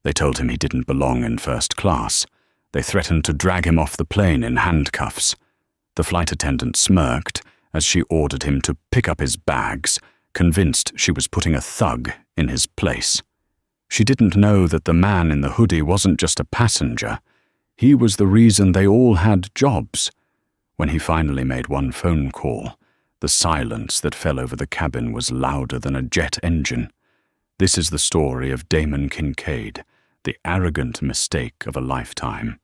They told him he didn't belong in first class. They threatened to drag him off the plane in handcuffs. The flight attendant smirked as she ordered him to pick up his bags, convinced she was putting a thug in his place. She didn't know that the man in the hoodie wasn't just a passenger. He was the reason they all had jobs. When he finally made one phone call, the silence that fell over the cabin was louder than a jet engine. This is the story of Damon Kincaid, the arrogant mistake of a lifetime,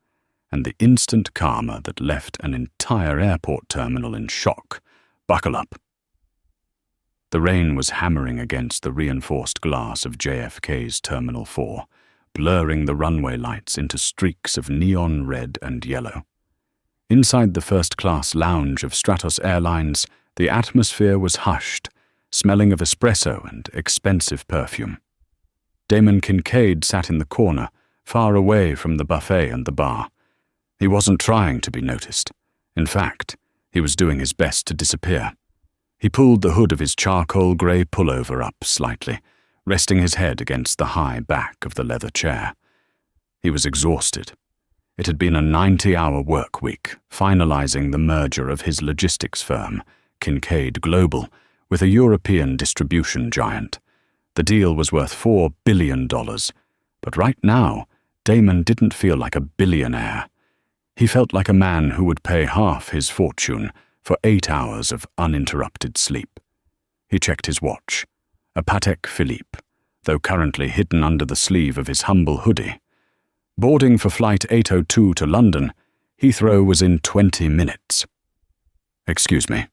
and the instant karma that left an entire airport terminal in shock. Buckle up. The rain was hammering against the reinforced glass of JFK's Terminal 4, blurring the runway lights into streaks of neon red and yellow. Inside the first-class lounge of Stratos Airlines, the atmosphere was hushed, smelling of espresso and expensive perfume. Damon Kincaid sat in the corner, far away from the buffet and the bar. He wasn't trying to be noticed. In fact, he was doing his best to disappear. He pulled the hood of his charcoal grey pullover up slightly, resting his head against the high back of the leather chair. He was exhausted. It had been a 90-hour work week, finalizing the merger of his logistics firm, Kincaid Global, with a European distribution giant. The deal was worth $4 billion, but right now, Damon didn't feel like a billionaire. He felt like a man who would pay half his fortune for 8 hours of uninterrupted sleep. He checked his watch, a Patek Philippe, though currently hidden under the sleeve of his humble hoodie. Boarding for Flight 802 to London, Heathrow was in 20 minutes. "Excuse me."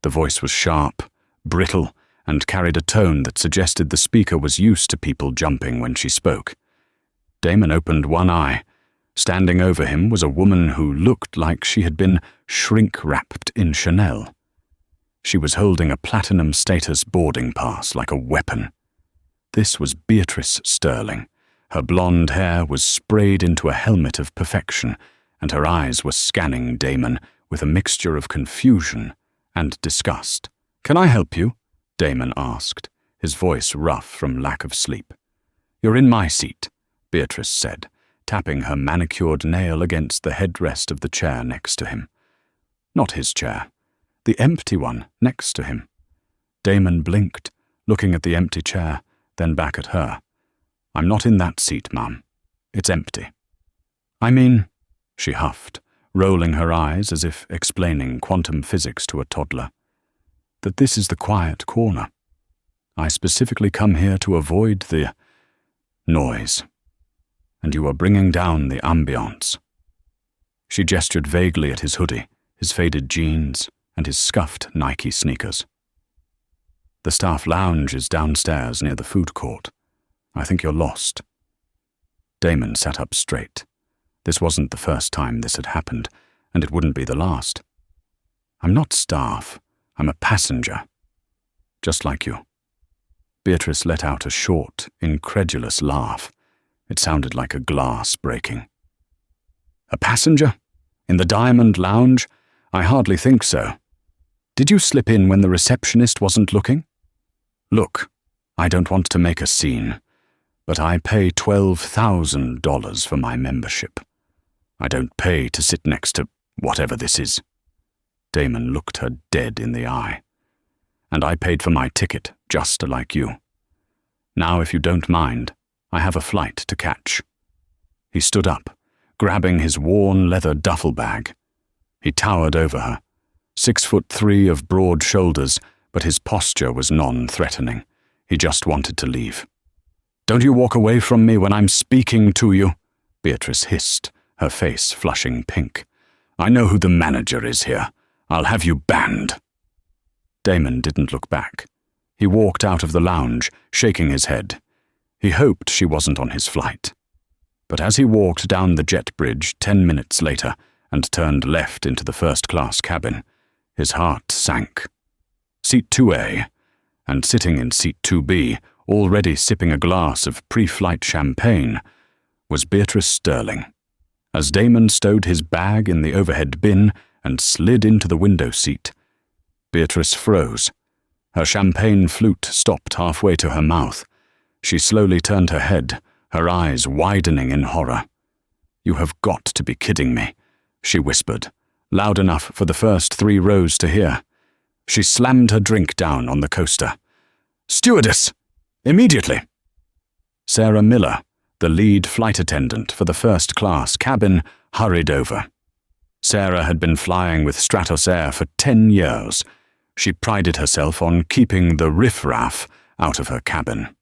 The voice was sharp, brittle, and carried a tone that suggested the speaker was used to people jumping when she spoke. Damon opened one eye. Standing over him was a woman who looked like she had been shrink-wrapped in Chanel. She was holding a platinum status boarding pass like a weapon. This was Beatrice Sterling. Her blonde hair was sprayed into a helmet of perfection, and her eyes were scanning Damon with a mixture of confusion and disgust. "Can I help you?" Damon asked, his voice rough from lack of sleep. "You're in my seat," Beatrice said, tapping her manicured nail against the headrest of the chair next to him. Not his chair, the empty one next to him. Damon blinked, looking at the empty chair, then back at her. "I'm not in that seat, ma'am. It's empty." "I mean," she huffed, rolling her eyes as if explaining quantum physics to a toddler, "that this is the quiet corner. I specifically come here to avoid the noise. And you are bringing down the ambiance." She gestured vaguely at his hoodie, his faded jeans, and his scuffed Nike sneakers. "The staff lounge is downstairs near the food court. I think you're lost." Damon sat up straight. This wasn't the first time this had happened, and it wouldn't be the last. "I'm not staff. I'm a passenger. Just like you." Beatrice let out a short, incredulous laugh. It sounded like a glass breaking. "A passenger? In the Diamond Lounge? I hardly think so. Did you slip in when the receptionist wasn't looking? Look, I don't want to make a scene, but I pay $12,000 for my membership. I don't pay to sit next to whatever this is." Damon looked her dead in the eye. "And I paid for my ticket, just like you. Now, if you don't mind, I have a flight to catch." He stood up, grabbing his worn leather duffel bag. He towered over her, 6'3" of broad shoulders, but his posture was non-threatening. He just wanted to leave. "Don't you walk away from me when I'm speaking to you," Beatrice hissed, her face flushing pink. "I know who the manager is here. I'll have you banned." Damon didn't look back. He walked out of the lounge, shaking his head. He hoped she wasn't on his flight. But as he walked down the jet bridge 10 minutes later and turned left into the first-class cabin, his heart sank. Seat 2A, and sitting in seat 2B, already sipping a glass of pre-flight champagne, was Beatrice Sterling. As Damon stowed his bag in the overhead bin and slid into the window seat, Beatrice froze. Her champagne flute stopped halfway to her mouth. She slowly turned her head, her eyes widening in horror. "You have got to be kidding me," she whispered, loud enough for the first 3 rows to hear. She slammed her drink down on the coaster. "Stewardess! Immediately!" Sarah Miller, the lead flight attendant for the first-class cabin, hurried over. Sarah had been flying with Stratos Air for 10 years. She prided herself on keeping the riff-raff out of her cabin.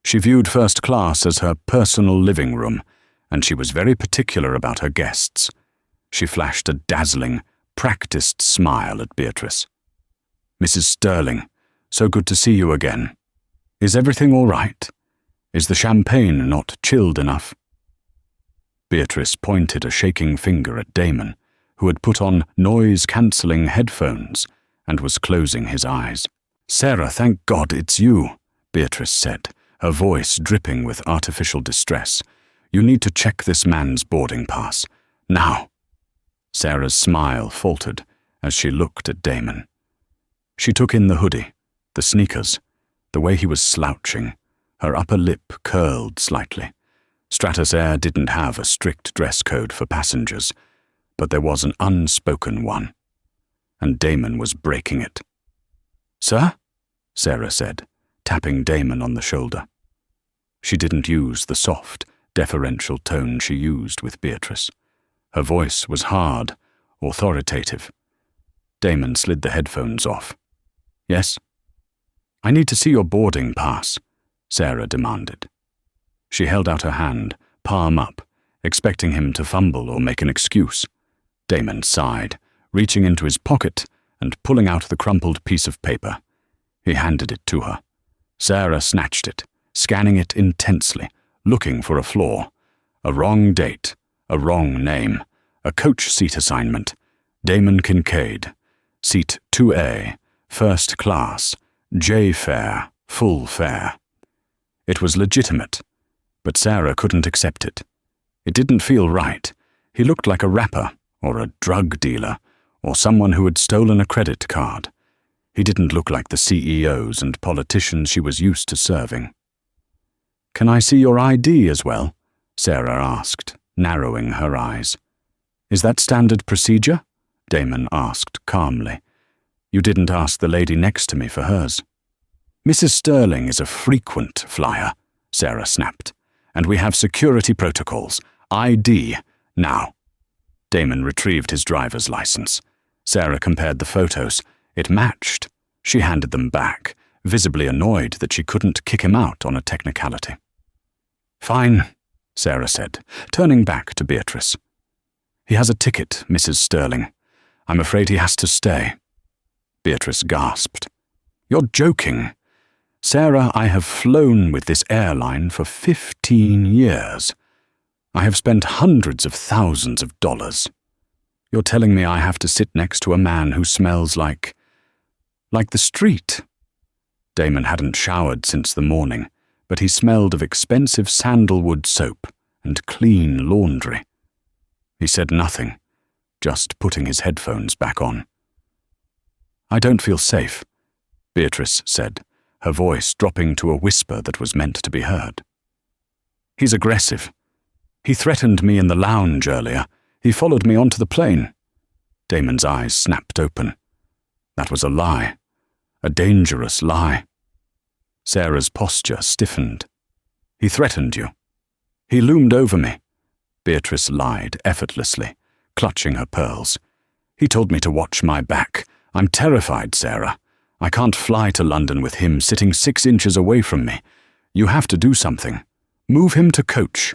She viewed first class as her personal living room, and she was very particular about her guests. She flashed a dazzling, practiced smile at Beatrice. "Mrs. Sterling, so good to see you again. Is everything all right? Is the champagne not chilled enough?" Beatrice pointed a shaking finger at Damon, who had put on noise-cancelling headphones and was closing his eyes. "Sarah, thank God it's you," Beatrice said, her voice dripping with artificial distress. "You need to check this man's boarding pass. Now." Sarah's smile faltered as she looked at Damon. She took in the hoodie, the sneakers, the way he was slouching, her upper lip curled slightly. Stratos Air didn't have a strict dress code for passengers, but there was an unspoken one, and Damon was breaking it. "Sir?" Sarah said, tapping Damon on the shoulder. She didn't use the soft, deferential tone she used with Beatrice. Her voice was hard, authoritative. Damon slid the headphones off. "Yes?" "I need to see your boarding pass," Sarah demanded. She held out her hand, palm up, expecting him to fumble or make an excuse. Damon sighed, reaching into his pocket and pulling out the crumpled piece of paper. He handed it to her. Sarah snatched it, scanning it intensely, looking for a flaw. A wrong date, a wrong name, a coach seat assignment. Damon Kincaid, seat 2A, first class, J fare, full fare. It was legitimate, but Sarah couldn't accept it. It didn't feel right. He looked like a rapper, or a drug dealer, or someone who had stolen a credit card. He didn't look like the CEOs and politicians she was used to serving. "Can I see your ID as well?" Sarah asked, narrowing her eyes. "Is that standard procedure?" Damon asked calmly. "You didn't ask the lady next to me for hers." "Mrs. Sterling is a frequent flyer," Sarah snapped, "and we have security protocols. ID, now." Damon retrieved his driver's license. Sarah compared the photos. It matched. She handed them back, visibly annoyed that she couldn't kick him out on a technicality. "Fine," Sarah said, turning back to Beatrice. "He has a ticket, Mrs. Sterling. I'm afraid he has to stay." Beatrice gasped. "You're joking. Sarah, I have flown with this airline for 15 years. I have spent hundreds of thousands of dollars. You're telling me I have to sit next to a man who smells like the street." Damon hadn't showered since the morning, but he smelled of expensive sandalwood soap and clean laundry. He said nothing, just putting his headphones back on. "I don't feel safe," Beatrice said, her voice dropping to a whisper that was meant to be heard. "He's aggressive. He threatened me in the lounge earlier. He followed me onto the plane." Damon's eyes snapped open. That was a lie. A dangerous lie. Sarah's posture stiffened. "He threatened you." "He loomed over me." Beatrice lied effortlessly, clutching her pearls. "He told me to watch my back. I'm terrified, Sarah. I can't fly to London with him sitting 6 inches away from me. You have to do something. Move him to coach."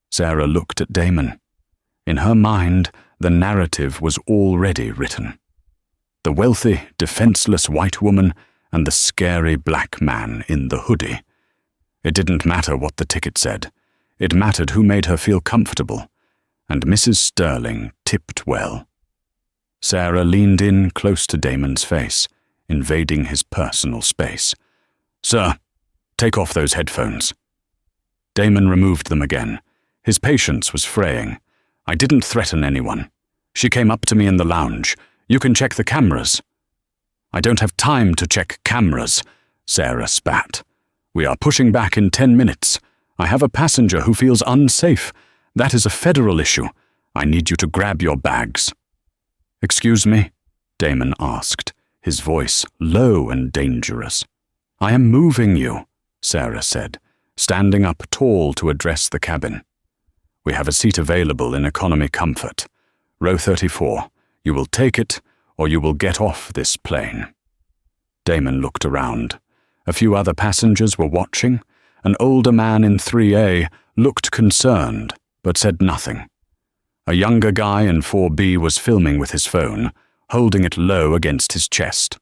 Sarah looked at Damon. In her mind, the narrative was already written. The wealthy, defenseless white woman and the scary black man in the hoodie. It didn't matter what the ticket said. It mattered who made her feel comfortable, and Mrs. Sterling tipped well. Sarah leaned in close to Damon's face, invading his personal space. "Sir, take off those headphones." Damon removed them again. His patience was fraying. "I didn't threaten anyone. She came up to me in the lounge. You can check the cameras." "I don't have time to check cameras," Sarah spat. "We are pushing back in 10 minutes. I have a passenger who feels unsafe. That is a federal issue. I need you to grab your bags." "Excuse me?" Damon asked, his voice low and dangerous. "I am moving you," Sarah said, standing up tall to address the cabin. "We have a seat available in economy comfort. Row 34. You will take it, or you will get off this plane." Damon looked around. A few other passengers were watching. An older man in 3A looked concerned, but said nothing. A younger guy in 4B was filming with his phone, holding it low against his chest.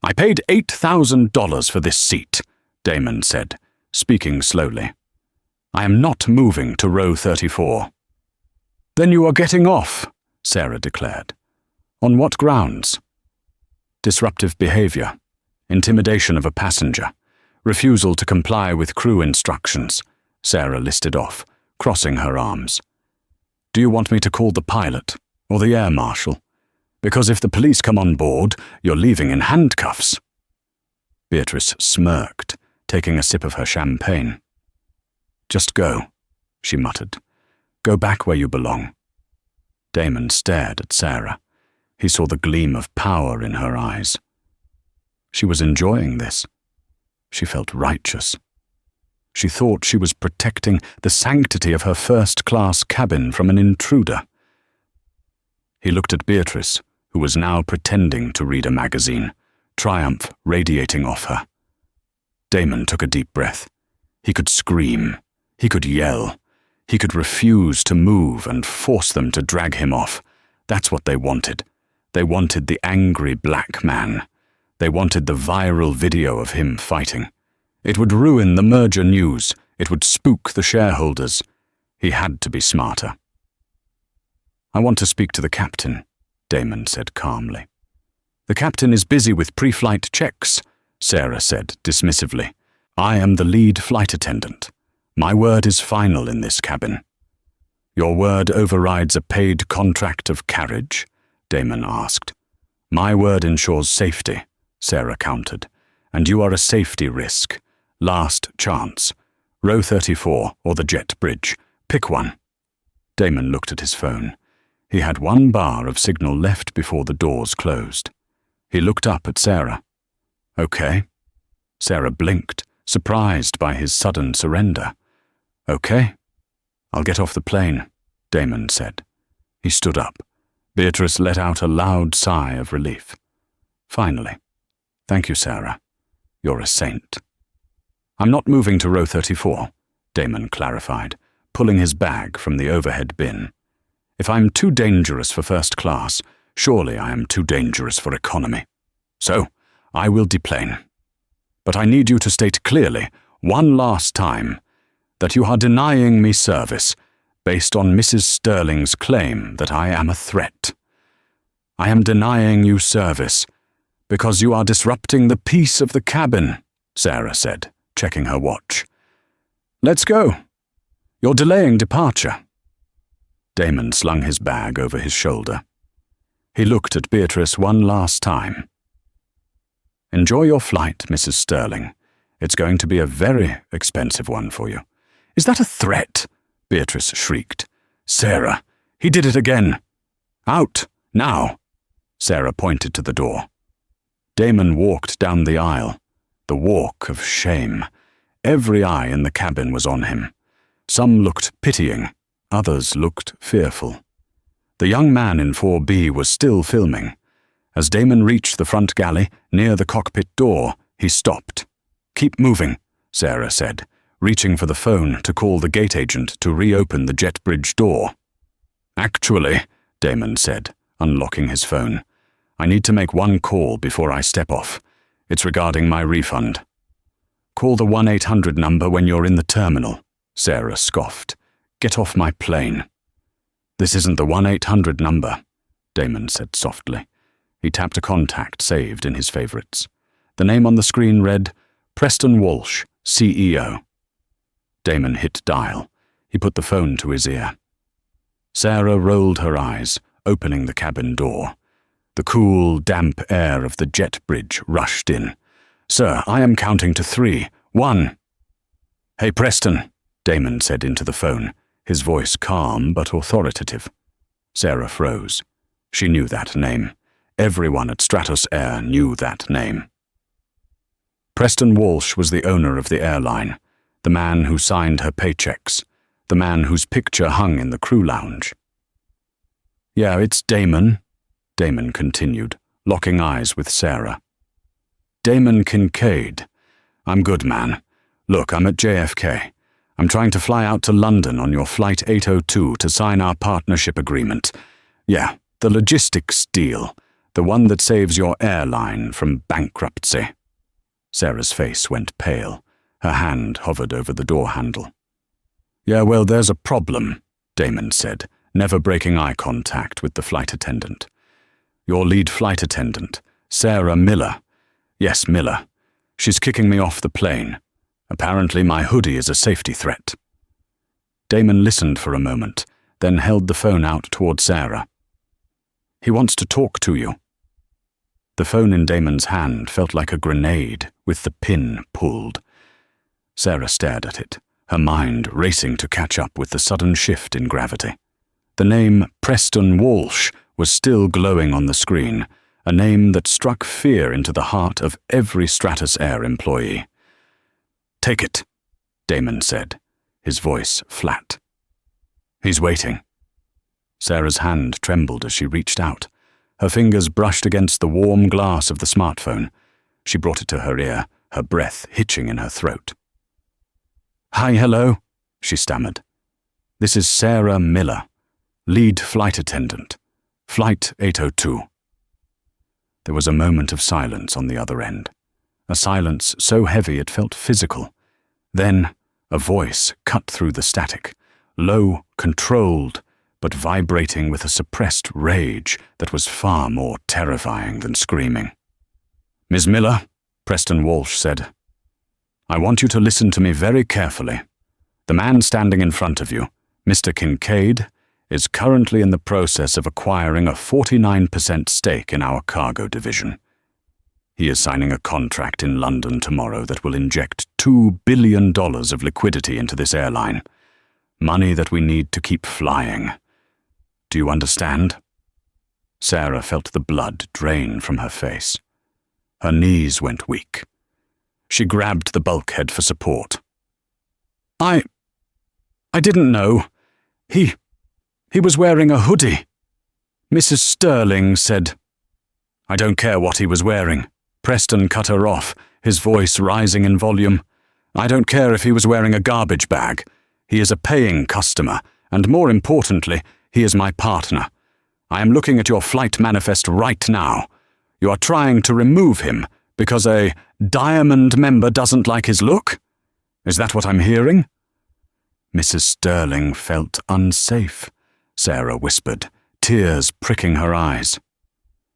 "I paid $8,000 for this seat," Damon said, speaking slowly. "I am not moving to row 34. "Then you are getting off," Sarah declared. "On what grounds?" "Disruptive behavior, intimidation of a passenger, refusal to comply with crew instructions," Sarah listed off, crossing her arms. "Do you want me to call the pilot or the air marshal? Because if the police come on board, you're leaving in handcuffs." Beatrice smirked, taking a sip of her champagne. "Just go," she muttered. "Go back where you belong." Damon stared at Sarah. He saw the gleam of power in her eyes. She was enjoying this. She felt righteous. She thought she was protecting the sanctity of her first-class cabin from an intruder. He looked at Beatrice, who was now pretending to read a magazine, triumph radiating off her. Damon took a deep breath. He could scream. He could yell. He could refuse to move and force them to drag him off. That's what they wanted. They wanted the angry black man. They wanted the viral video of him fighting. It would ruin the merger news. It would spook the shareholders. He had to be smarter. "I want to speak to the captain," Damon said calmly. "The captain is busy with pre-flight checks," Sarah said dismissively. "I am the lead flight attendant. My word is final in this cabin." "Your word overrides a paid contract of carriage?" Damon asked. "My word ensures safety," Sarah countered. "And you are a safety risk. Last chance. Row 34 or the jet bridge. Pick one." Damon looked at his phone. He had 1 bar of signal left before the doors closed. He looked up at Sarah. "Okay." Sarah blinked, surprised by his sudden surrender. "Okay. I'll get off the plane," Damon said. He stood up. Beatrice let out a loud sigh of relief. "Finally. Thank you, Sarah. You're a saint." "I'm not moving to row 34, Damon clarified, pulling his bag from the overhead bin. "If I'm too dangerous for first class, surely I am too dangerous for economy. So, I will deplane. But I need you to state clearly, one last time, that you are denying me service based on Mrs. Sterling's claim that I am a threat. I am denying you service because you are disrupting the peace of the cabin," Sarah said, checking her watch. "Let's go. You're delaying departure." Damon slung his bag over his shoulder. He looked at Beatrice one last time. "Enjoy your flight, Mrs. Sterling. It's going to be a very expensive one for you." "Is that a threat?" Beatrice shrieked. "Sarah, he did it again." "Out, now." Sarah pointed to the door. Damon walked down the aisle, the walk of shame. Every eye in the cabin was on him. Some looked pitying, others looked fearful. The young man in 4B was still filming. As Damon reached the front galley, near the cockpit door, he stopped. "Keep moving," Sarah said, reaching for the phone to call the gate agent to reopen the jet bridge door. "Actually," Damon said, unlocking his phone, "I need to make one call before I step off. It's regarding my refund." "Call the 1-800 number when you're in the terminal," Sarah scoffed. "Get off my plane." "This isn't the 1-800 number," Damon said softly. He tapped a contact saved in his favorites. The name on the screen read, Preston Walsh, CEO. Damon hit dial. He put the phone to his ear. Sarah rolled her eyes, opening the cabin door. The cool, damp air of the jet bridge rushed in. "Sir, I am counting to 3. 1. "Hey, Preston," Damon said into the phone, his voice calm but authoritative. Sarah froze. She knew that name. Everyone at Stratos Air knew that name. Preston Walsh was the owner of the airline, the man who signed her paychecks, the man whose picture hung in the crew lounge. "Yeah, it's Damon," Damon continued, locking eyes with Sarah. "Damon Kincaid. I'm good, man. Look, I'm at JFK. I'm trying to fly out to London on your Flight 802 to sign our partnership agreement. Yeah, the logistics deal, the one that saves your airline from bankruptcy." Sarah's face went pale. Her hand hovered over the door handle. "Yeah, well, there's a problem," Damon said, never breaking eye contact with the flight attendant. "Your lead flight attendant, Sarah Miller. Yes, Miller. She's kicking me off the plane. Apparently my hoodie is a safety threat." Damon listened for a moment, then held the phone out toward Sarah. "He wants to talk to you." The phone in Damon's hand felt like a grenade with the pin pulled. Sarah stared at it, her mind racing to catch up with the sudden shift in gravity. The name Preston Walsh was still glowing on the screen, a name that struck fear into the heart of every Stratos Air employee. "Take it," Damon said, his voice flat. "He's waiting." Sarah's hand trembled as she reached out. Her fingers brushed against the warm glass of the smartphone. She brought it to her ear, her breath hitching in her throat. "Hi, hello," she stammered. "This is Sarah Miller, lead flight attendant, Flight 802. There was a moment of silence on the other end, a silence so heavy it felt physical. Then a voice cut through the static, low, controlled, but vibrating with a suppressed rage that was far more terrifying than screaming. "Ms. Miller," Preston Walsh said, "I want you to listen to me very carefully. The man standing in front of you, Mr. Kincaid, is currently in the process of acquiring a 49% stake in our cargo division. He is signing a contract in London tomorrow that will inject $2 billion of liquidity into this airline, money that we need to keep flying. Do you understand?" Sarah felt the blood drain from her face. Her knees went weak. She grabbed the bulkhead for support. I didn't know. He was wearing a hoodie. Mrs. Sterling said." "I don't care what he was wearing." Preston cut her off, his voice rising in volume. "I don't care if he was wearing a garbage bag. He is a paying customer, and more importantly, he is my partner. I am looking at your flight manifest right now. You are trying to remove him because a Diamond member doesn't like his look? Is that what I'm hearing?" "Mrs. Sterling felt unsafe," Sarah whispered, tears pricking her eyes.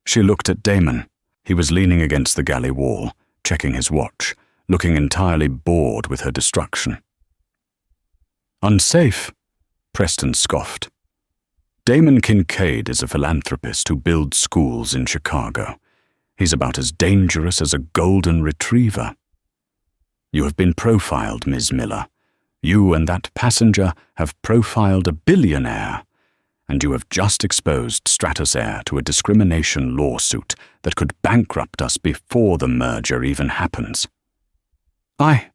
She looked at Damon. He was leaning against the galley wall, checking his watch, looking entirely bored with her destruction. "Unsafe?" Preston scoffed. "Damon Kincaid is a philanthropist who builds schools in Chicago. He's about as dangerous as a golden retriever. You have been profiled, Ms. Miller. You and that passenger have profiled a billionaire, and you have just exposed Stratos Air to a discrimination lawsuit that could bankrupt us before the merger even happens." I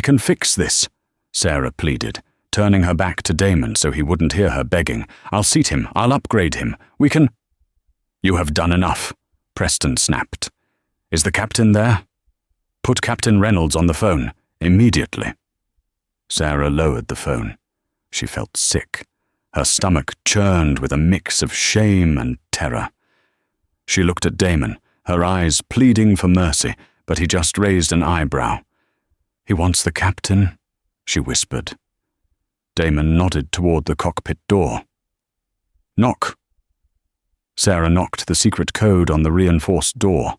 can fix this," Sarah pleaded, turning her back to Damon so he wouldn't hear her begging. "I'll seat him. I'll upgrade him. We can—" "You have done enough," Preston snapped. "Is the captain there? Put Captain Reynolds on the phone, immediately." Sarah lowered the phone. She felt sick. Her stomach churned with a mix of shame and terror. She looked at Damon, her eyes pleading for mercy, but he just raised an eyebrow. "He wants the captain," she whispered. Damon nodded toward the cockpit door. "Knock." Sarah knocked the secret code on the reinforced door.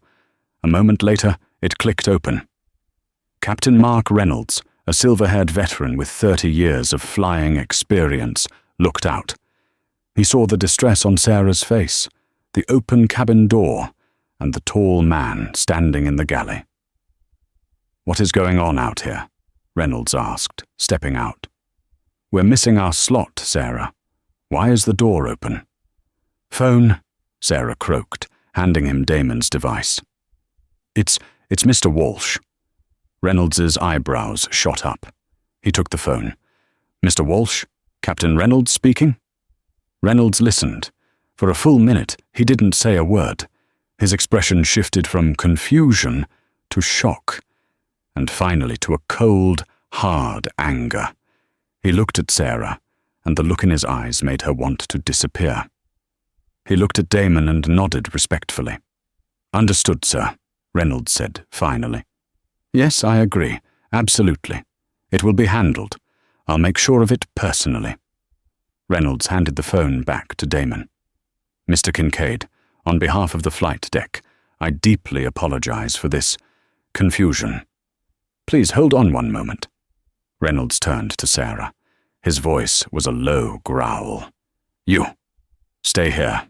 A moment later, it clicked open. Captain Mark Reynolds, a silver-haired veteran with 30 years of flying experience, looked out. He saw the distress on Sarah's face, the open cabin door, and the tall man standing in the galley. "What is going on out here?" Reynolds asked, stepping out. "We're missing our slot, Sarah. Why is the door open?" "Phone," Sarah croaked, handing him Damon's device. It's Mr. Walsh." Reynolds's eyebrows shot up. He took the phone. "Mr. Walsh? Captain Reynolds speaking?" Reynolds listened. For a full minute, he didn't say a word. His expression shifted from confusion to shock, and finally to a cold, hard anger. He looked at Sarah, and the look in his eyes made her want to disappear. He looked at Damon and nodded respectfully. "Understood, sir," Reynolds said finally. "Yes, I agree. Absolutely. It will be handled. I'll make sure of it personally." Reynolds handed the phone back to Damon. "Mr. Kincaid, on behalf of the flight deck, I deeply apologize for this confusion. Please hold on one moment." Reynolds turned to Sarah. His voice was a low growl. "You, stay here.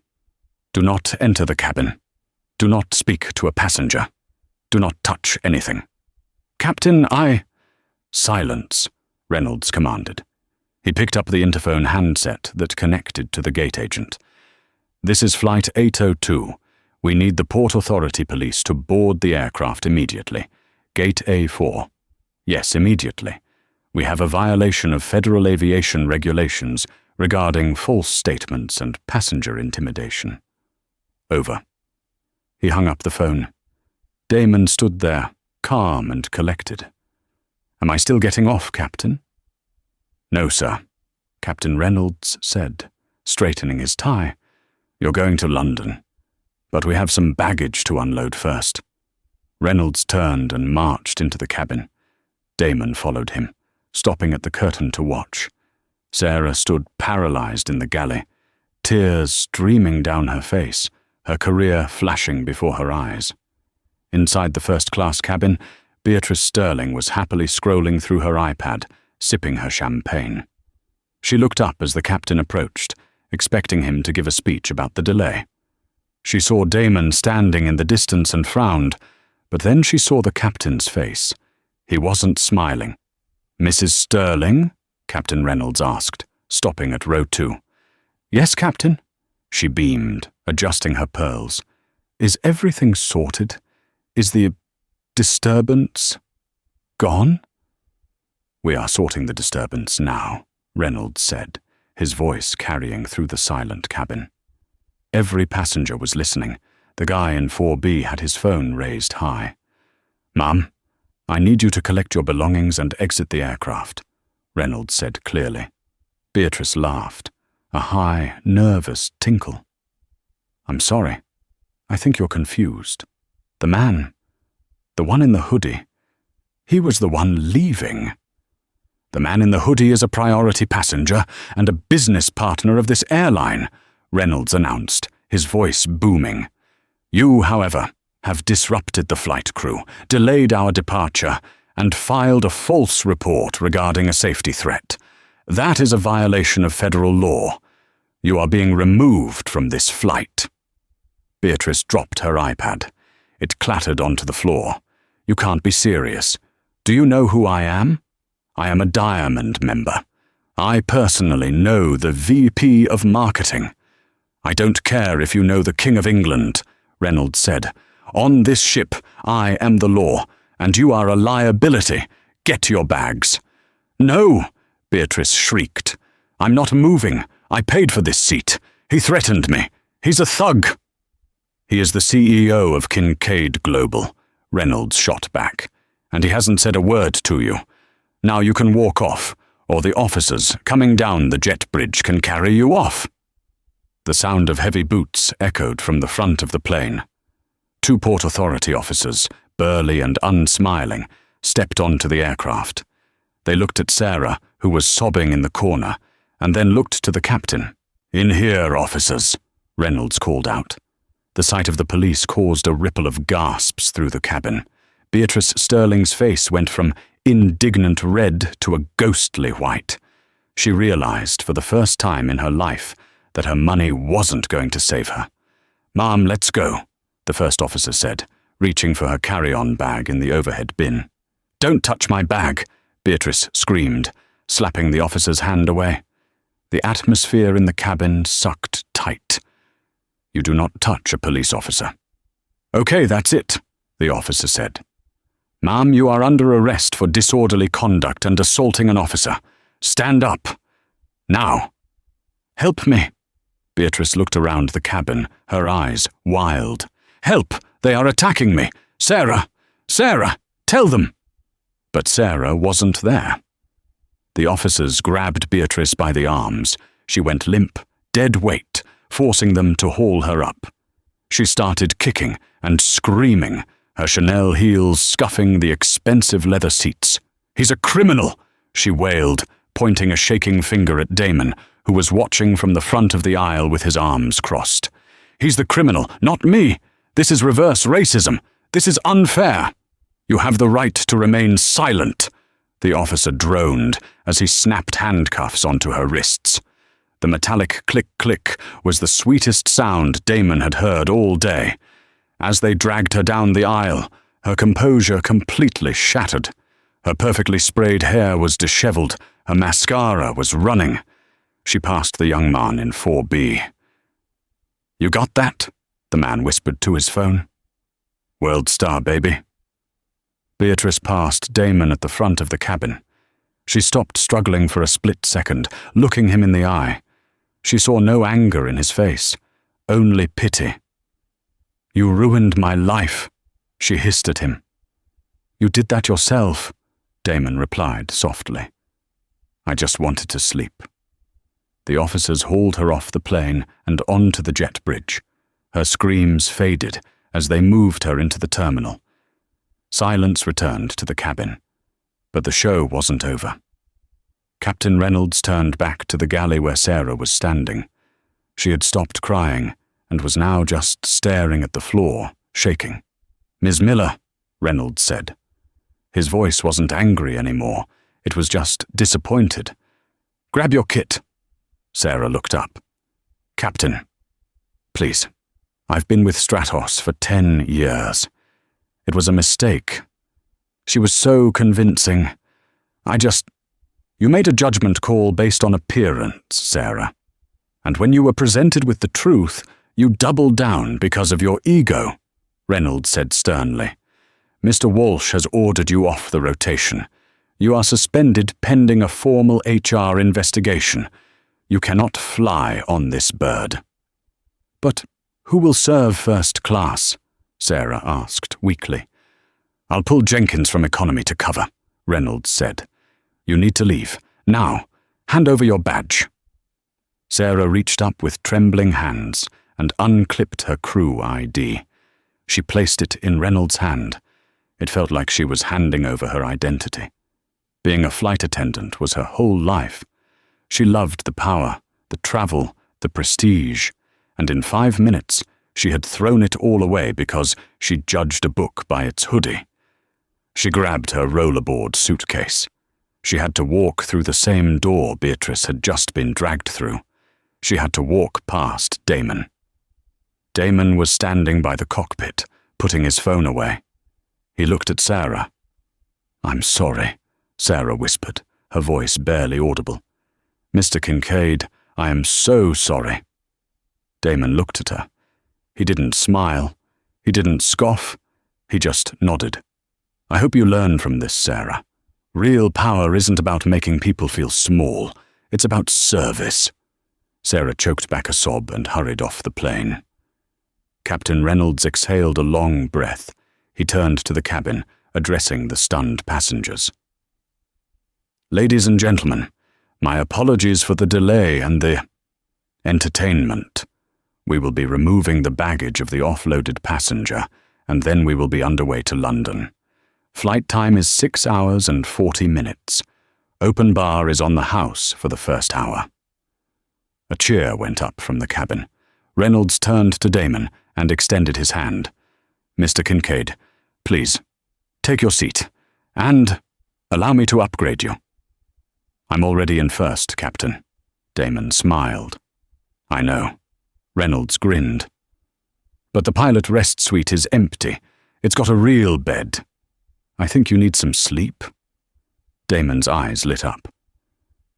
Do not enter the cabin. Do not speak to a passenger. Do not touch anything." "Captain, "Silence," Reynolds commanded. He picked up the interphone handset that connected to the gate agent. "This is Flight 802. We need the Port Authority police to board the aircraft immediately. Gate A4. Yes, immediately. We have a violation of federal aviation regulations regarding false statements and passenger intimidation." Over. He hung up the phone. Damon stood there, calm and collected. "Am I still getting off, Captain?" "No, sir," Captain Reynolds said, straightening his tie. "You're going to London, but we have some baggage to unload first." Reynolds turned and marched into the cabin. Damon followed him, stopping at the curtain to watch. Sarah stood paralyzed in the galley, tears streaming down her face, her career flashing before her eyes. Inside the first-class cabin, Beatrice Sterling was happily scrolling through her iPad, sipping her champagne. She looked up as the captain approached, expecting him to give a speech about the delay. She saw Damon standing in the distance and frowned, but then she saw the captain's face. He wasn't smiling. "Mrs. Sterling?" Captain Reynolds asked, stopping at row 2. "Yes, Captain." She beamed, adjusting her pearls. "Is everything sorted? Is the disturbance gone?" "We are sorting the disturbance now," Reynolds said, his voice carrying through the silent cabin. Every passenger was listening. The guy in 4B had his phone raised high. "Ma'am, I need you to collect your belongings and exit the aircraft," Reynolds said clearly. Beatrice laughed, a high, nervous tinkle. "I'm sorry. I think you're confused. The man, the one in the hoodie, he was the one leaving. The man in the hoodie is a priority passenger and a business partner of this airline," Reynolds announced, his voice booming. "You, however, have disrupted the flight crew, delayed our departure, and filed a false report regarding a safety threat. That is a violation of federal law. You are being removed from this flight." Beatrice dropped her iPad. It clattered onto the floor. "You can't be serious. Do you know who I am? I am a Diamond member. I personally know the VP of Marketing." "I don't care if you know the King of England," Reynolds said. "On this ship, I am the law, and you are a liability. Get your bags." "No!" Beatrice shrieked. "I'm not moving. I paid for this seat. He threatened me. He's a thug." "He is the CEO of Kincaid Global," Reynolds shot back, "and he hasn't said a word to you. Now you can walk off, or the officers coming down the jet bridge can carry you off." The sound of heavy boots echoed from the front of the plane. 2 Port Authority officers, burly and unsmiling, stepped onto the aircraft. They looked at Sarah, who was sobbing in the corner, and then looked to the captain. "In here, officers," Reynolds called out. The sight of the police caused a ripple of gasps through the cabin. Beatrice Sterling's face went from indignant red to a ghostly white. She realized for the first time in her life that her money wasn't going to save her. "Ma'am, let's go," the first officer said, reaching for her carry-on bag in the overhead bin. "Don't touch my bag," Beatrice screamed, slapping the officer's hand away. The atmosphere in the cabin sucked tight. You do not touch a police officer. Okay, that's it, the officer said. Ma'am, you are under arrest for disorderly conduct and assaulting an officer. Stand up. Now. Help me. Beatrice looked around the cabin, her eyes wild. Help! They are attacking me! Sarah! Sarah! Tell them! But Sarah wasn't there. The officers grabbed Beatrice by the arms. She went limp, dead weight, forcing them to haul her up. She started kicking and screaming, her Chanel heels scuffing the expensive leather seats. He's a criminal, she wailed, pointing a shaking finger at Damon, who was watching from the front of the aisle with his arms crossed. He's the criminal, not me. This is reverse racism. This is unfair. You have the right to remain silent, the officer droned as he snapped handcuffs onto her wrists. The metallic click-click was the sweetest sound Damon had heard all day. As they dragged her down the aisle, her composure completely shattered. Her perfectly sprayed hair was disheveled, her mascara was running. She passed the young man in 4B. You got that? The man whispered to his phone. World star, baby. Beatrice passed Damon at the front of the cabin. She stopped struggling for a split second, looking him in the eye. She saw no anger in his face, only pity. You ruined my life, she hissed at him. You did that yourself, Damon replied softly. I just wanted to sleep. The officers hauled her off the plane and onto the jet bridge. Her screams faded as they moved her into the terminal. Silence returned to the cabin, but the show wasn't over. Captain Reynolds turned back to the galley where Sarah was standing. She had stopped crying and was now just staring at the floor, shaking. Ms. Miller, Reynolds said. His voice wasn't angry anymore. It was just disappointed. Grab your kit. Sarah looked up. Captain, please. I've been with Stratos for 10 years. It was a mistake. She was so convincing. You made a judgment call based on appearance, Sarah. And when you were presented with the truth, you doubled down because of your ego, Reynolds said sternly. Mr. Walsh has ordered you off the rotation. You are suspended pending a formal HR investigation. You cannot fly on this bird. But who will serve first class? Sarah asked weakly. I'll pull Jenkins from economy to cover, Reynolds said. You need to leave. Now, hand over your badge. Sarah reached up with trembling hands and unclipped her crew ID. She placed it in Reynolds' hand. It felt like she was handing over her identity. Being a flight attendant was her whole life. She loved the power, the travel, the prestige, and in 5 minutes she had thrown it all away because she judged a book by its hoodie. She grabbed her rollerboard suitcase. She had to walk through the same door Beatrice had just been dragged through. She had to walk past Damon. Damon was standing by the cockpit, putting his phone away. He looked at Sarah. I'm sorry, Sarah whispered, her voice barely audible. Mr. Kincaid, I am so sorry. Damon looked at her. He didn't smile. He didn't scoff. He just nodded. I hope you learn from this, Sarah. Real power isn't about making people feel small. It's about service. Sarah choked back a sob and hurried off the plane. Captain Reynolds exhaled a long breath. He turned to the cabin, addressing the stunned passengers. Ladies and gentlemen, my apologies for the delay and the entertainment. We will be removing the baggage of the offloaded passenger, and then we will be underway to London. Flight time is 6 hours and 40 minutes. Open bar is on the house for the first hour. A cheer went up from the cabin. Reynolds turned to Damon and extended his hand. Mr. Kincaid, please, take your seat, and allow me to upgrade you. I'm already in first, Captain. Damon smiled. I know. Reynolds grinned. But the pilot rest suite is empty. It's got a real bed. I think you need some sleep. Damon's eyes lit up.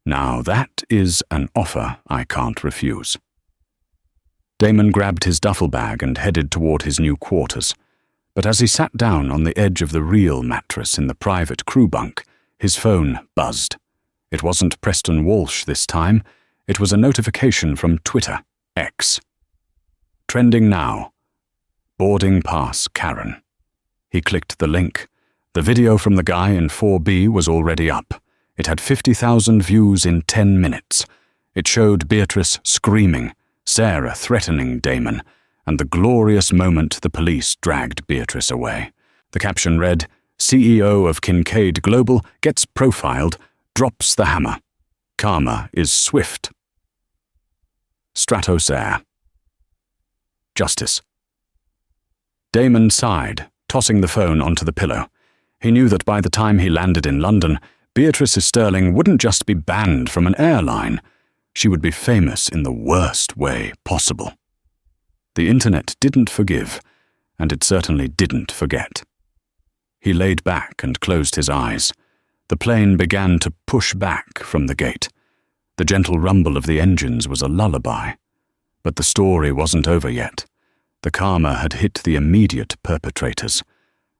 Now that is an offer I can't refuse. Damon grabbed his duffel bag and headed toward his new quarters. But as he sat down on the edge of the real mattress in the private crew bunk, his phone buzzed. It wasn't Preston Walsh this time. It was a notification from Twitter, X. Trending now. Boarding pass Karen. He clicked the link. The video from the guy in 4B was already up. It had 50,000 views in 10 minutes. It showed Beatrice screaming, Sarah threatening Damon, and the glorious moment the police dragged Beatrice away. The caption read, CEO of Kincaid Global gets profiled, drops the hammer. Karma is swift. Stratos Air. Justice. Damon sighed, tossing the phone onto the pillow. He knew that by the time he landed in London, Beatrice Sterling wouldn't just be banned from an airline. She would be famous in the worst way possible. The internet didn't forgive, and it certainly didn't forget. He laid back and closed his eyes. The plane began to push back from the gate. The gentle rumble of the engines was a lullaby. But the story wasn't over yet. The karma had hit the immediate perpetrators,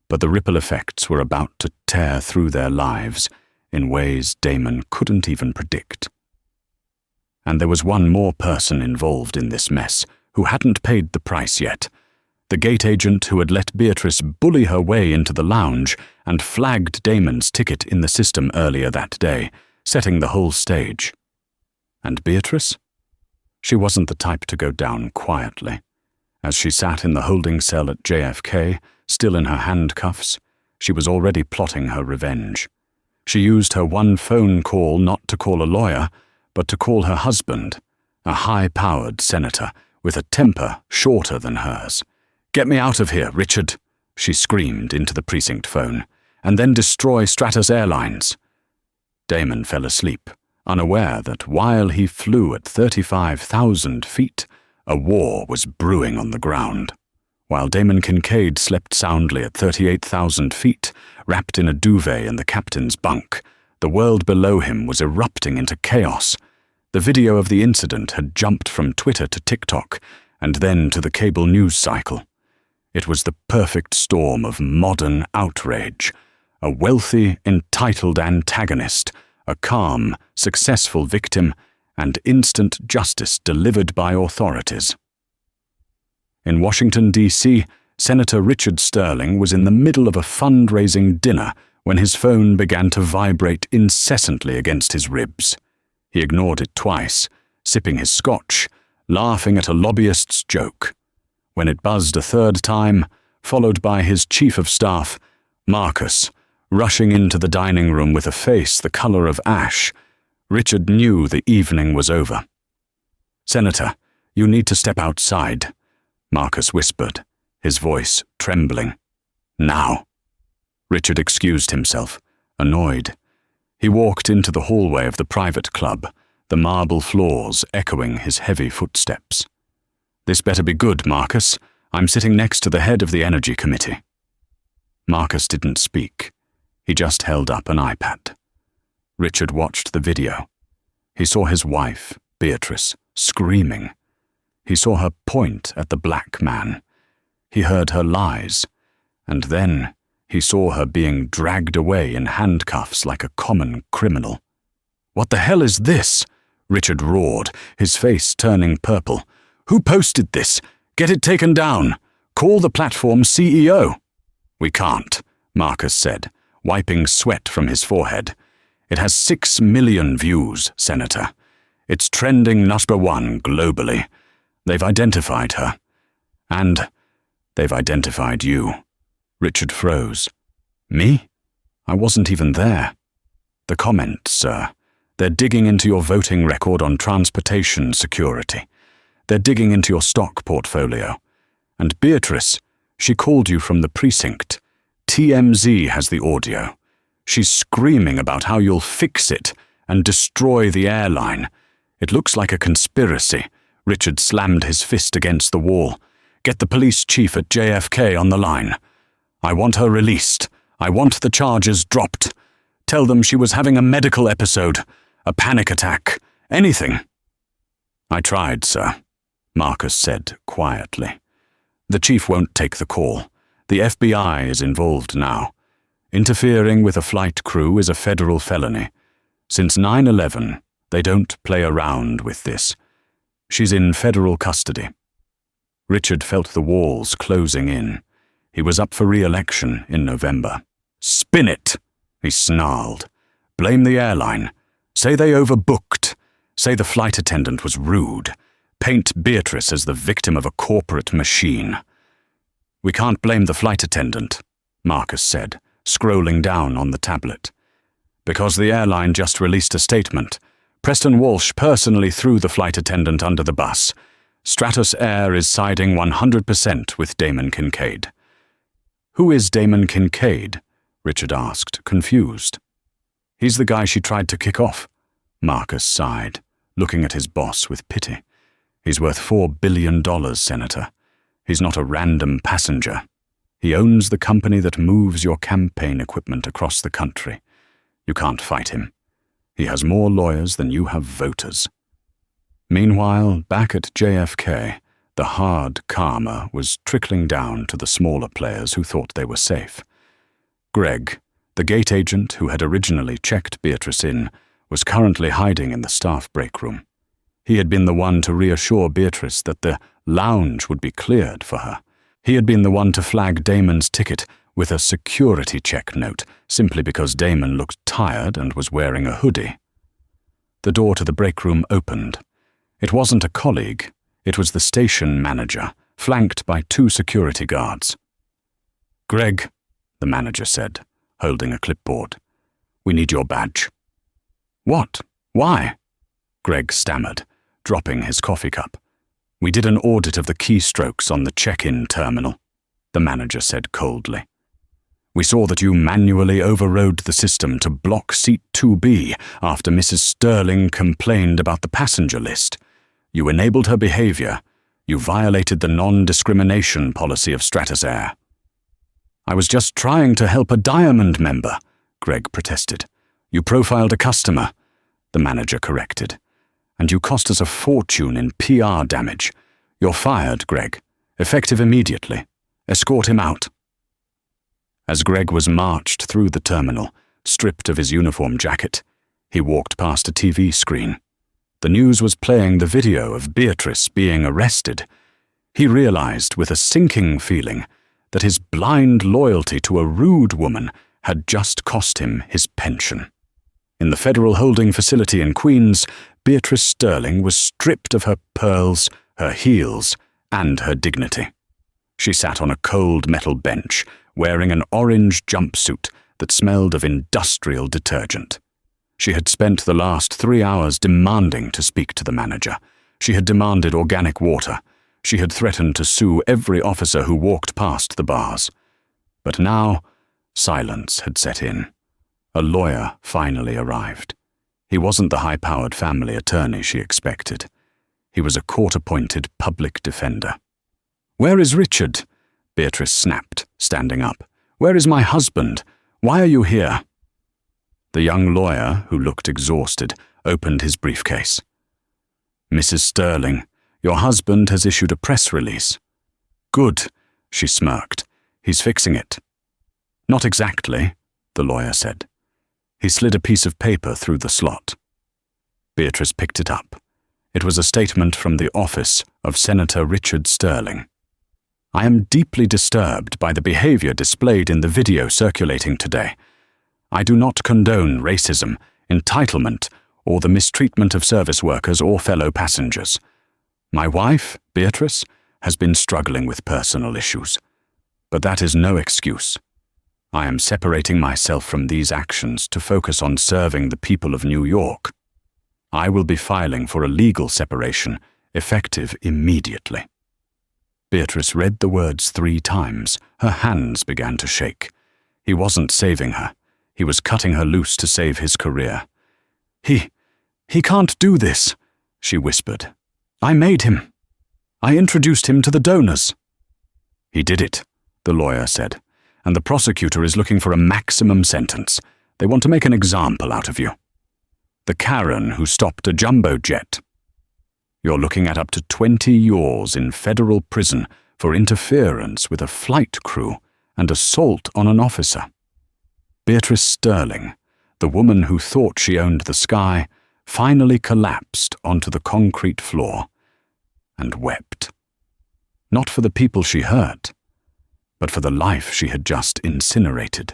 but the ripple effects were about to tear through their lives in ways Damon couldn't even predict. And there was one more person involved in this mess who hadn't paid the price yet. The gate agent who had let Beatrice bully her way into the lounge and flagged Damon's ticket in the system earlier that day, setting the whole stage. And Beatrice? She wasn't the type to go down quietly. As she sat in the holding cell at JFK, still in her handcuffs, she was already plotting her revenge. She used her one phone call not to call a lawyer, but to call her husband, a high-powered senator with a temper shorter than hers. "Get me out of here, Richard," she screamed into the precinct phone, "and then destroy Stratos Airlines." Damon fell asleep, unaware that while he flew at 35,000 feet, a war was brewing on the ground. While Damon Kincaid slept soundly at 38,000 feet, wrapped in a duvet in the captain's bunk, the world below him was erupting into chaos. The video of the incident had jumped from Twitter to TikTok, and then to the cable news cycle. It was the perfect storm of modern outrage. A wealthy, entitled antagonist, a calm, successful victim, and instant justice delivered by authorities. In Washington, D.C., Senator Richard Sterling was in the middle of a fundraising dinner when his phone began to vibrate incessantly against his ribs. He ignored it twice, sipping his scotch, laughing at a lobbyist's joke. When it buzzed a third time, followed by his chief of staff, Marcus, rushing into the dining room with a face the color of ash, Richard knew the evening was over. "Senator, you need to step outside," Marcus whispered, his voice trembling. "Now." Richard excused himself, annoyed. He walked into the hallway of the private club, the marble floors echoing his heavy footsteps. "This better be good, Marcus. I'm sitting next to the head of the Energy Committee." Marcus didn't speak. He just held up an iPad. Richard watched the video. He saw his wife, Beatrice, screaming. He saw her point at the black man. He heard her lies. And then he saw her being dragged away in handcuffs like a common criminal. "What the hell is this?" Richard roared, his face turning purple. "Who posted this? Get it taken down. Call the platform's CEO." "We can't," Marcus said, wiping sweat from his forehead. "It has 6 million views, Senator. It's trending #1 globally. They've identified her. And they've identified you." Richard froze. "Me? I wasn't even there." "The comments, sir. They're digging into your voting record on transportation security. They're digging into your stock portfolio. And Beatrice, she called you from the precinct. TMZ has the audio. She's screaming about how you'll fix it and destroy the airline. It looks like a conspiracy." Richard slammed his fist against the wall. "Get the police chief at JFK on the line. I want her released. I want the charges dropped. Tell them she was having a medical episode, a panic attack, anything." "I tried, sir," Marcus said quietly. "The chief won't take the call. The FBI is involved now. Interfering with a flight crew is a federal felony. Since 9/11, they don't play around with this. She's in federal custody." Richard felt the walls closing in. He was up for re-election in November. "Spin it," he snarled. "Blame the airline. Say they overbooked. Say the flight attendant was rude. Paint Beatrice as the victim of a corporate machine." "We can't blame the flight attendant," Marcus said, scrolling down on the tablet. "Because the airline just released a statement. Preston Walsh personally threw the flight attendant under the bus. Stratus Air is siding 100% with Damon Kincaid." "Who is Damon Kincaid?" Richard asked, confused. "He's the guy she tried to kick off." Marcus sighed, looking at his boss with pity. "He's worth $4 billion, Senator. He's not a random passenger. He owns the company that moves your campaign equipment across the country. You can't fight him. He has more lawyers than you have voters." Meanwhile, back at JFK, the hard karma was trickling down to the smaller players who thought they were safe. Greg, the gate agent who had originally checked Beatrice in, was currently hiding in the staff break room. He had been the one to reassure Beatrice that the lounge would be cleared for her. He had been the one to flag Damon's ticket with a security check note, simply because Damon looked tired and was wearing a hoodie. The door to the break room opened. It wasn't a colleague. It was the station manager, flanked by 2 security guards. "Greg," the manager said, holding a clipboard. "We need your badge." "What? Why?" Greg stammered, dropping his coffee cup. "We did an audit of the keystrokes on the check-in terminal," the manager said coldly. "We saw that you manually overrode the system to block seat 2B after Mrs. Sterling complained about the passenger list. You enabled her behavior. You violated the non-discrimination policy of Stratus Air." "I was just trying to help a Diamond member," Greg protested. "You profiled a customer," the manager corrected. "And you cost us a fortune in PR damage. You're fired, Greg. Effective immediately. Escort him out." As Greg was marched through the terminal, stripped of his uniform jacket, he walked past a TV screen. The news was playing the video of Beatrice being arrested. He realized with a sinking feeling that his blind loyalty to a rude woman had just cost him his pension. In the federal holding facility in Queens, Beatrice Sterling was stripped of her pearls, her heels, and her dignity. She sat on a cold metal bench, wearing an orange jumpsuit that smelled of industrial detergent. She had spent the last 3 hours demanding to speak to the manager. She had demanded organic water. She had threatened to sue every officer who walked past the bars. But now, silence had set in. A lawyer finally arrived. He wasn't the high-powered family attorney she expected. He was a court-appointed public defender. "Where is Richard?" Beatrice snapped, standing up. "Where is my husband? Why are you here?" The young lawyer, who looked exhausted, opened his briefcase. "Mrs. Sterling, your husband has issued a press release." "Good," she smirked. "He's fixing it." "Not exactly," the lawyer said. He slid a piece of paper through the slot. Beatrice picked it up. It was a statement from the office of Senator Richard Sterling. "I am deeply disturbed by the behavior displayed in the video circulating today. I do not condone racism, entitlement, or the mistreatment of service workers or fellow passengers. My wife, Beatrice, has been struggling with personal issues. But that is no excuse. I am separating myself from these actions to focus on serving the people of New York. I will be filing for a legal separation, effective immediately." Beatrice read the words 3 times. Her hands began to shake. He wasn't saving her. He was cutting her loose to save his career. He can't do this," she whispered. "I made him. I introduced him to the donors." "He did it," the lawyer said, "and the prosecutor is looking for a maximum sentence. They want to make an example out of you. The Karen who stopped a jumbo jet. You're looking at up to 20 years in federal prison for interference with a flight crew and assault on an officer. Beatrice Sterling, the woman who thought she owned the sky, finally collapsed onto the concrete floor and wept. Not for the people she hurt, but for the life she had just incinerated.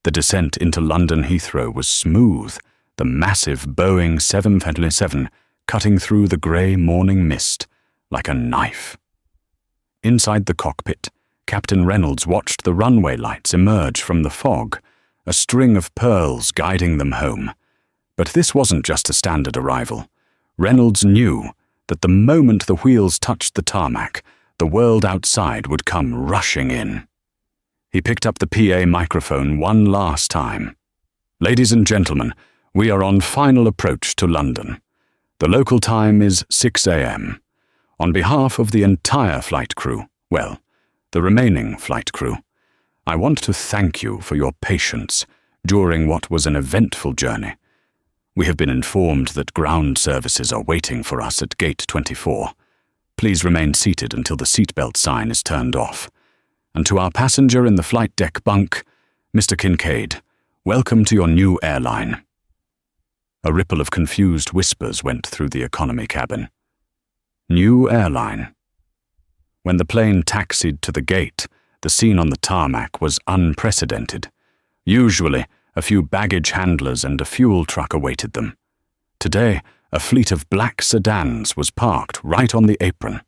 The descent into London Heathrow was smooth, the massive Boeing 757 cutting through the grey morning mist like a knife. Inside the cockpit, Captain Reynolds watched the runway lights emerge from the fog, a string of pearls guiding them home. But this wasn't just a standard arrival. Reynolds knew that the moment the wheels touched the tarmac, the world outside would come rushing in. He picked up the PA microphone one last time. "Ladies and gentlemen, we are on final approach to London. The local time is 6 a.m. On behalf of the entire flight crew, well, the remaining flight crew, I want to thank you for your patience during what was an eventful journey. We have been informed that ground services are waiting for us at Gate 24. Please remain seated until the seatbelt sign is turned off. And to our passenger in the flight deck bunk, Mr. Kincaid, welcome to your new airline." A ripple of confused whispers went through the economy cabin. New airline. When the plane taxied to the gate, the scene on the tarmac was unprecedented. Usually, a few baggage handlers and a fuel truck awaited them. Today, a fleet of black sedans was parked right on the apron.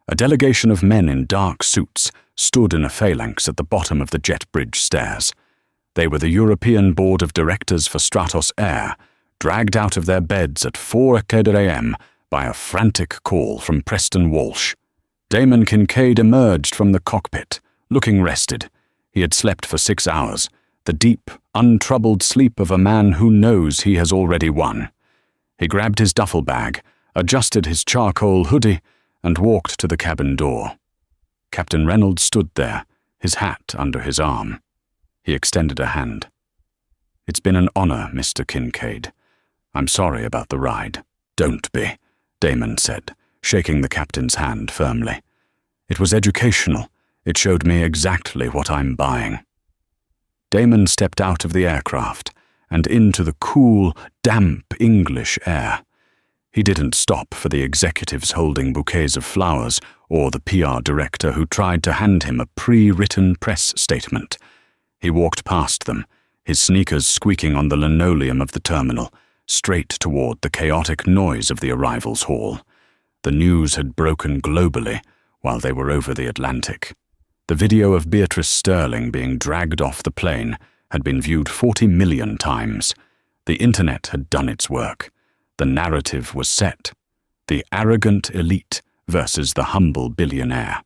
A delegation of men in dark suits stood in a phalanx at the bottom of the jet bridge stairs. They were the European Board of Directors for Stratos Air, dragged out of their beds at 4 a.m. by a frantic call from Preston Walsh. Damon Kincaid emerged from the cockpit, looking rested. He had slept for 6 hours, the deep, untroubled sleep of a man who knows he has already won. He grabbed his duffel bag, adjusted his charcoal hoodie, and walked to the cabin door. Captain Reynolds stood there, his hat under his arm. He extended a hand. "It's been an honor, Mr. Kincaid. I'm sorry about the ride." "Don't be," Damon said, shaking the captain's hand firmly. "It was educational. It showed me exactly what I'm buying." Damon stepped out of the aircraft and into the cool, damp English air. He didn't stop for the executives holding bouquets of flowers or the PR director who tried to hand him a pre-written press statement. He walked past them, his sneakers squeaking on the linoleum of the terminal, straight toward the chaotic noise of the arrivals hall. The news had broken globally while they were over the Atlantic. The video of Beatrice Sterling being dragged off the plane had been viewed 40 million times. The internet had done its work. The narrative was set. The arrogant elite versus the humble billionaire.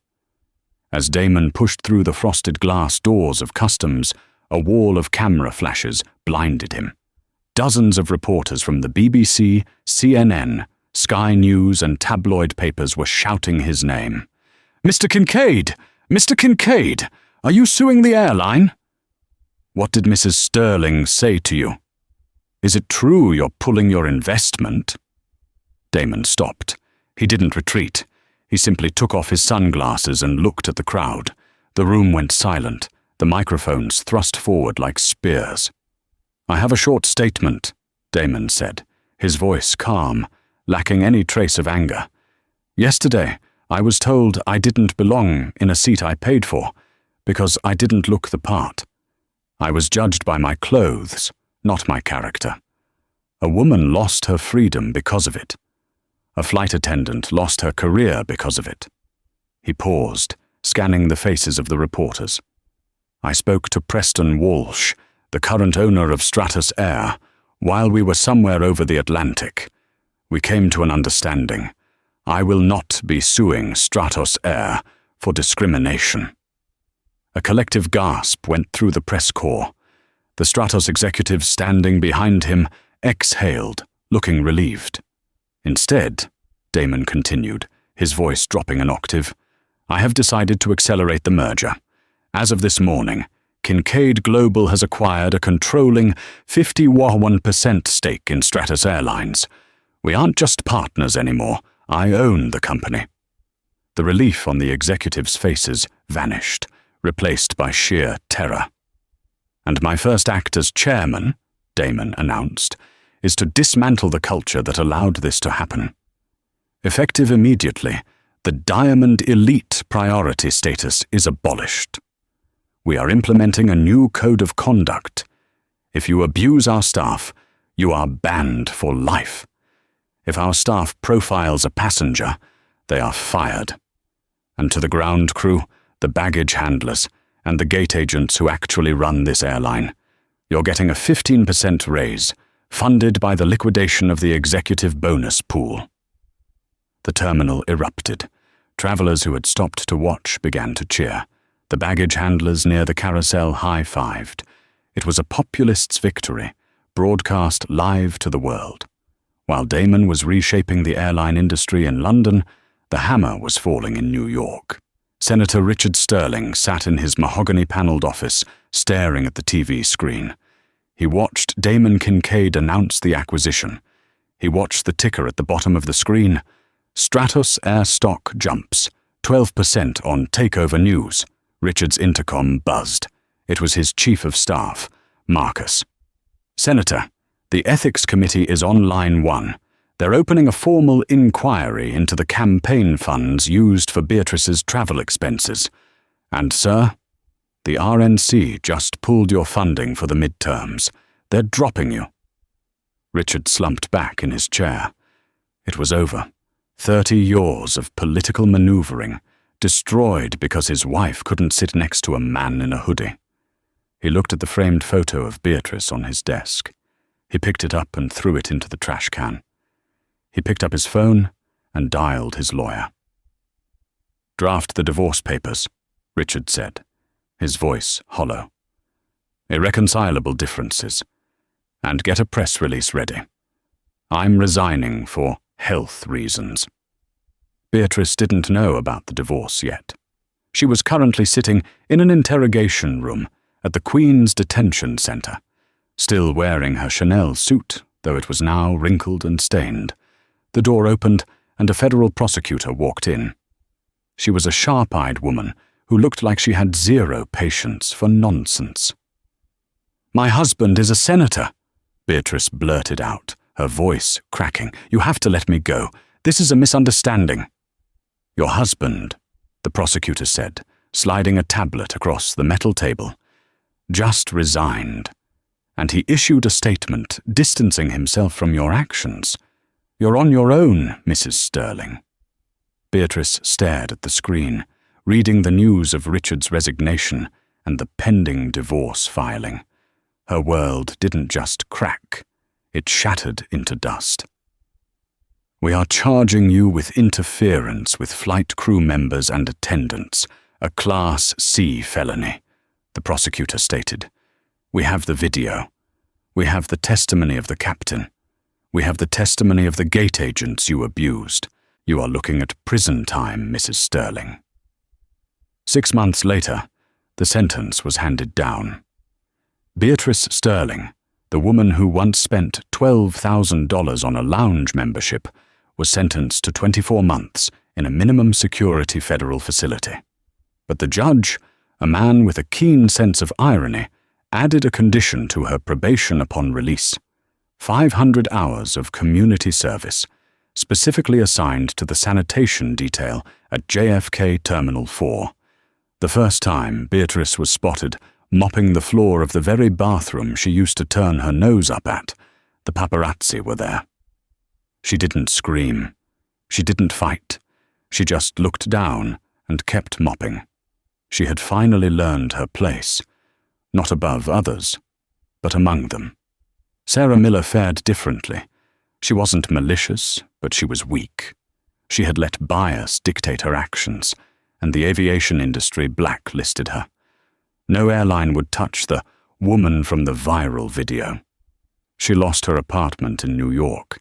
As Damon pushed through the frosted glass doors of customs, a wall of camera flashes blinded him. Dozens of reporters from the BBC, CNN, Sky News and tabloid papers were shouting his name. "Mr. Kincaid! Mr. Kincaid! Are you suing the airline?" "What did Mrs. Sterling say to you? Is it true you're pulling your investment?" Damon stopped. He didn't retreat. He simply took off his sunglasses and looked at the crowd. The room went silent, the microphones thrust forward like spears. "I have a short statement," Damon said, his voice calm, lacking any trace of anger. "Yesterday, I was told I didn't belong in a seat I paid for because I didn't look the part. I was judged by my clothes, not my character. A woman lost her freedom because of it. A flight attendant lost her career because of it." He paused, scanning the faces of the reporters. "I spoke to Preston Walsh, the current owner of Stratos Air, while we were somewhere over the Atlantic. We came to an understanding. I will not be suing Stratos Air for discrimination." A collective gasp went through the press corps. The Stratos executives standing behind him exhaled, looking relieved. "Instead," Damon continued, his voice dropping an octave, "I have decided to accelerate the merger. As of this morning, Kincaid Global has acquired a controlling 51% stake in Stratus Airlines. We aren't just partners anymore. I own the company." The relief on the executives' faces vanished, replaced by sheer terror. "And my first act as chairman," Damon announced, "is to dismantle the culture that allowed this to happen. Effective immediately, the Diamond Elite priority status is abolished. We are implementing a new code of conduct. If you abuse our staff, you are banned for life. If our staff profiles a passenger, they are fired. And to the ground crew, the baggage handlers, and the gate agents who actually run this airline, you're getting a 15% raise, funded by the liquidation of the executive bonus pool." The terminal erupted. Travelers who had stopped to watch began to cheer. The baggage handlers near the carousel high-fived. It was a populist's victory, broadcast live to the world. While Damon was reshaping the airline industry in London, the hammer was falling in New York. Senator Richard Sterling sat in his mahogany-paneled office, staring at the TV screen. He watched Damon Kincaid announce the acquisition. He watched the ticker at the bottom of the screen. "Stratus Air stock jumps, 12% on takeover news." Richard's intercom buzzed. It was his chief of staff, Marcus. "Senator, the Ethics Committee is on line 1. They're opening a formal inquiry into the campaign funds used for Beatrice's travel expenses. And, sir, the RNC just pulled your funding for the midterms. They're dropping you." Richard slumped back in his chair. It was over. 30 years of political maneuvering, destroyed because his wife couldn't sit next to a man in a hoodie. He looked at the framed photo of Beatrice on his desk. He picked it up and threw it into the trash can. He picked up his phone and dialed his lawyer. "Draft the divorce papers," Richard said, his voice hollow. "Irreconcilable differences. And get a press release ready. I'm resigning for health reasons." Beatrice didn't know about the divorce yet. She was currently sitting in an interrogation room at the Queen's Detention Center, still wearing her Chanel suit, though it was now wrinkled and stained. The door opened, and a federal prosecutor walked in. She was a sharp-eyed woman who looked like she had zero patience for nonsense. "My husband is a senator," Beatrice blurted out, her voice cracking. "You have to let me go. This is a misunderstanding." "Your husband," the prosecutor said, sliding a tablet across the metal table, "just resigned, and he issued a statement distancing himself from your actions. You're on your own, Mrs. Sterling." Beatrice stared at the screen, reading the news of Richard's resignation and the pending divorce filing. Her world didn't just crack, it shattered into dust. "We are charging you with interference with flight crew members and attendants, a Class C felony," the prosecutor stated. "We have the video. We have the testimony of the captain. We have the testimony of the gate agents you abused. You are looking at prison time, Mrs. Sterling." 6 months later, the sentence was handed down. Beatrice Sterling, the woman who once spent $12,000 on a lounge membership, was sentenced to 24 months in a minimum security federal facility. But the judge, a man with a keen sense of irony, added a condition to her probation upon release: 500 hours of community service, specifically assigned to the sanitation detail at JFK Terminal 4. The first time Beatrice was spotted mopping the floor of the very bathroom she used to turn her nose up at, the paparazzi were there. She didn't scream. She didn't fight. She just looked down and kept mopping. She had finally learned her place, not above others, but among them. Sarah Miller fared differently. She wasn't malicious, but she was weak. She had let bias dictate her actions, and the aviation industry blacklisted her. No airline would touch the woman from the viral video. She lost her apartment in New York.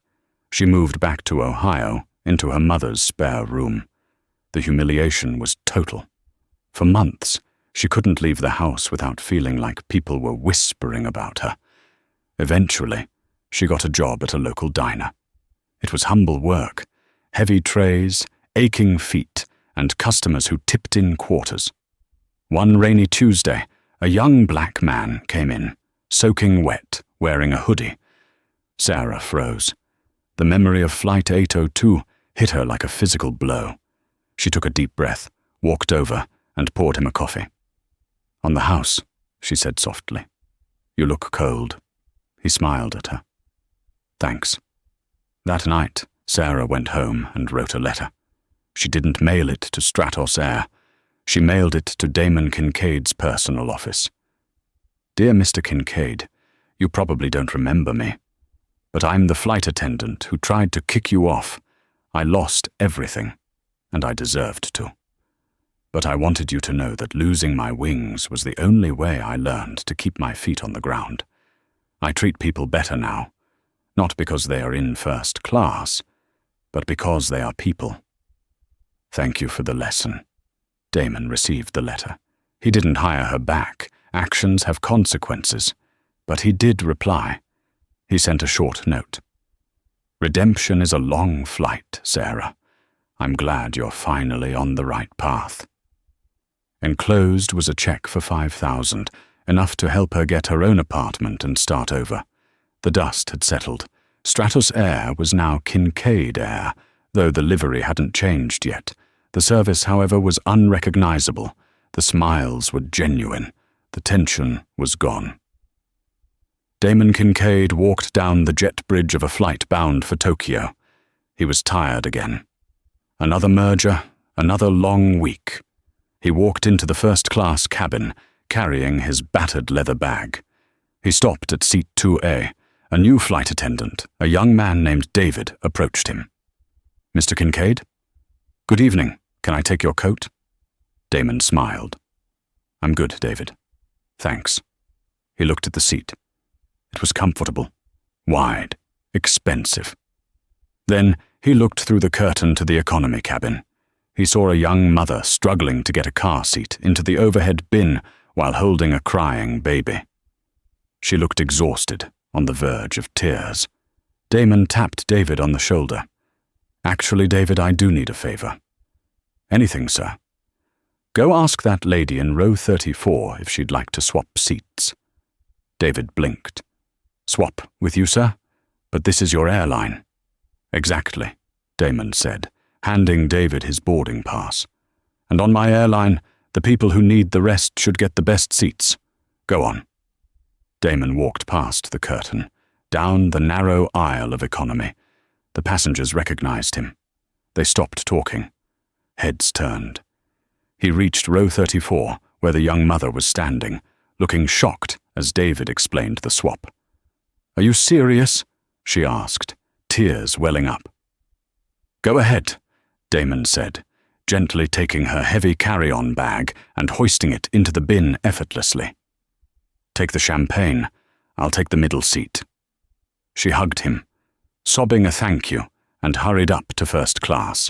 She moved back to Ohio, into her mother's spare room. The humiliation was total. For months, She couldn't leave the house without feeling like people were whispering about her. Eventually, she got a job at a local diner. It was humble work, heavy trays, aching feet, and customers who tipped in quarters. One rainy Tuesday, a young black man came in, soaking wet, wearing a hoodie. Sarah froze. The memory of Flight 802 hit her like a physical blow. She took a deep breath, walked over, and poured him a coffee. "On the house," she said softly. "You look cold." He smiled at her. "Thanks." That night, Sarah went home and wrote a letter. She didn't mail it to Stratos Air. She mailed it to Damon Kincaid's personal office. "Dear Mr. Kincaid, you probably don't remember me, but I'm the flight attendant who tried to kick you off. I lost everything, and I deserved to. But I wanted you to know that losing my wings was the only way I learned to keep my feet on the ground. I treat people better now, not because they are in first class, but because they are people. Thank you for the lesson." Damon received the letter. He didn't hire her back. Actions have consequences. But he did reply. He sent a short note. "Redemption is a long flight, Sarah. I'm glad you're finally on the right path." Enclosed was a check for $5,000, enough to help her get her own apartment and start over. The dust had settled. Stratos Air was now Kincaid Air, though the livery hadn't changed yet. The service, however, was unrecognizable. The smiles were genuine. The tension was gone. Damon Kincaid walked down the jet bridge of a flight bound for Tokyo. He was tired again. Another merger, another long week. He walked into the first-class cabin, carrying his battered leather bag. He stopped at seat 2A. A new flight attendant, a young man named David, approached him. "Mr. Kincaid? Good evening. Can I take your coat?" Damon smiled. "I'm good, David. Thanks." He looked at the seat. It was comfortable, wide, expensive. Then he looked through the curtain to the economy cabin. He saw a young mother struggling to get a car seat into the overhead bin while holding a crying baby. She looked exhausted, on the verge of tears. Damon tapped David on the shoulder. "Actually, David, I do need a favor." "Anything, sir." "Go ask that lady in row 34 if she'd like to swap seats." David blinked. "Swap with you, sir? But this is your airline." "Exactly," Damon said, handing David his boarding pass. "And on my airline, the people who need the rest should get the best seats. Go on." Damon walked past the curtain, down the narrow aisle of economy. The passengers recognized him. They stopped talking. Heads turned. He reached row 34, where the young mother was standing, looking shocked as David explained the swap. "Are you serious?" she asked, tears welling up. "Go ahead," Damon said, gently taking her heavy carry-on bag and hoisting it into the bin effortlessly. "Take the champagne. I'll take the middle seat." She hugged him, sobbing a thank you, and hurried up to first class.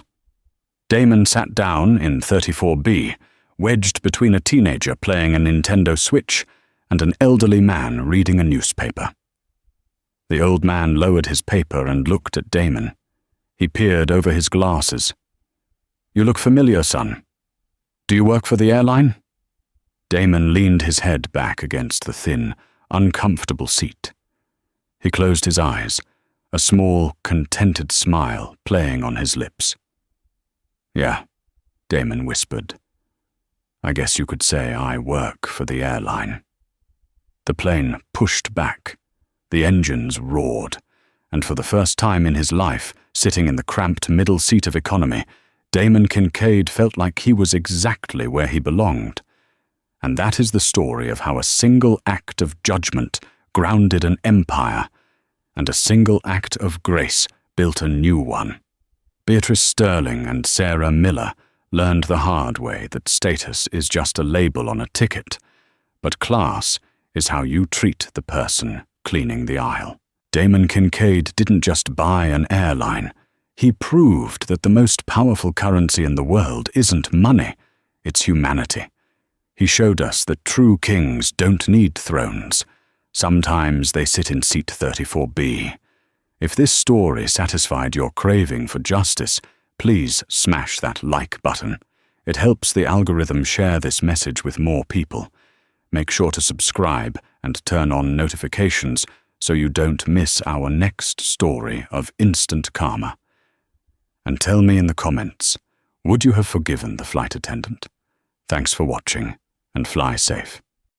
Damon sat down in 34B, wedged between a teenager playing a Nintendo Switch and an elderly man reading a newspaper. The old man lowered his paper and looked at Damon. He peered over his glasses. "You look familiar, son. Do you work for the airline?" Damon leaned his head back against the thin, uncomfortable seat. He closed his eyes, a small, contented smile playing on his lips. "Yeah," Damon whispered. "I guess you could say I work for the airline." The plane pushed back. The engines roared, and for the first time in his life, sitting in the cramped middle seat of economy, Damon Kincaid felt like he was exactly where he belonged. And that is the story of how a single act of judgment grounded an empire, and a single act of grace built a new one. Beatrice Sterling and Sarah Miller learned the hard way that status is just a label on a ticket, but class is how you treat the person cleaning the aisle. Damon Kincaid didn't just buy an airline. He proved that the most powerful currency in the world isn't money, it's humanity. He showed us that true kings don't need thrones. Sometimes they sit in seat 34B. If this story satisfied your craving for justice, please smash that like button. It helps the algorithm share this message with more people. Make sure to subscribe and turn on notifications so you don't miss our next story of instant karma. And tell me in the comments, would you have forgiven the flight attendant? Thanks for watching, and fly safe.